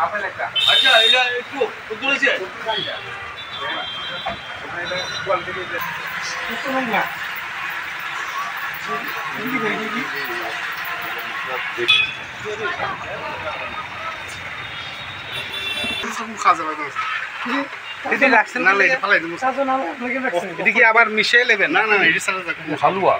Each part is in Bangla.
আচ্ছা এটা একটু তুলেছে আবার মিশিয়ে নেবেন না? না হালুয়া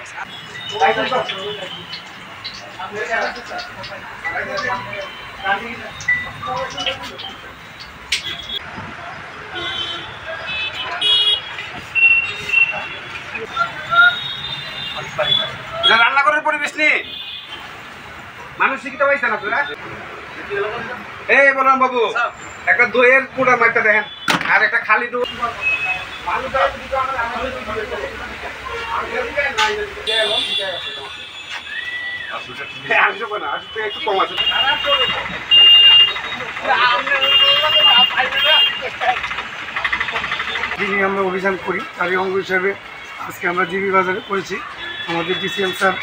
রান্না করার পরিবেশ নেই, মানুষ শিখতে পাইছেন আপনারা? এই বলরাম বাবু, একটা দইয়ের পুরা মাইটা দেখেন আর একটা খালি দই। একটু কম আছে। যিনি আমরা অভিযান করি তারই অঙ্গ হিসাবে আজকে আমরা জিবি বাজারে করেছি। আমাদের ডিসিএম স্যার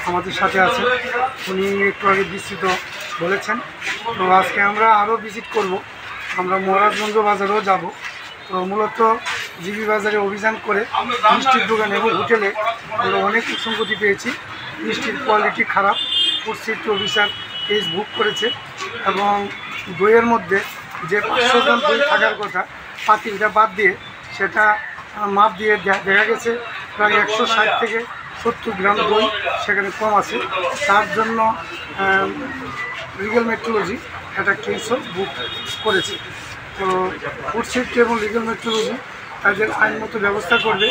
আমাদের সাথে আছে, উনি একটু আগে বিস্তৃত বলেছেন। তো আজকে আমরা আরও ভিজিট করব, আমরা মহারাজগঞ্জ বাজারেও যাব। তো মূলত জিবি বাজারে অভিযান করে মিষ্টির দোকান এবং হোটেলে আমরা অনেক উপসংগতি পেয়েছি। মিষ্টির কোয়ালিটি খারাপ, ফুড সেফটি অফিসার কেস বুক করেছে এবং দইয়ের মধ্যে যে 500 গ্রাম দই থাকার কথা পাতিলটা বাদ দিয়ে সেটা মাপ দিয়ে দেখা গেছে প্রায় 160 থেকে 70 গ্রাম দই সেখানে কম আছে। তার জন্য লিগ্যাল মেট্রোলজি একটা কেসও বুক করেছে। তো ফুড সেফটি এবং লিগ্যাল মেট্রোলজি তাদের আইনমতো ব্যবস্থা করবে।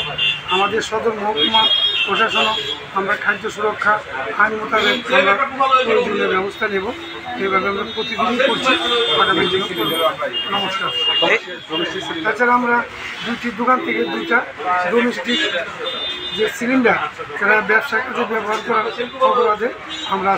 আমাদের সদর মহকুমা প্রশাসনও আমরা খাদ্য সুরক্ষা আইন মোতাবেক আমরা প্রয়োজনীয় ব্যবস্থা নেব। এইভাবে আমরা প্রতিদিনই করছি, আগামী দিনও করব। নমস্কার। তাছাড়া আমরা দুইটি দোকান থেকে 2টা ডোমেস্টিক যে সিলিন্ডার সেটা ব্যবসার কাজে ব্যবহার করার অপরাধে আমরা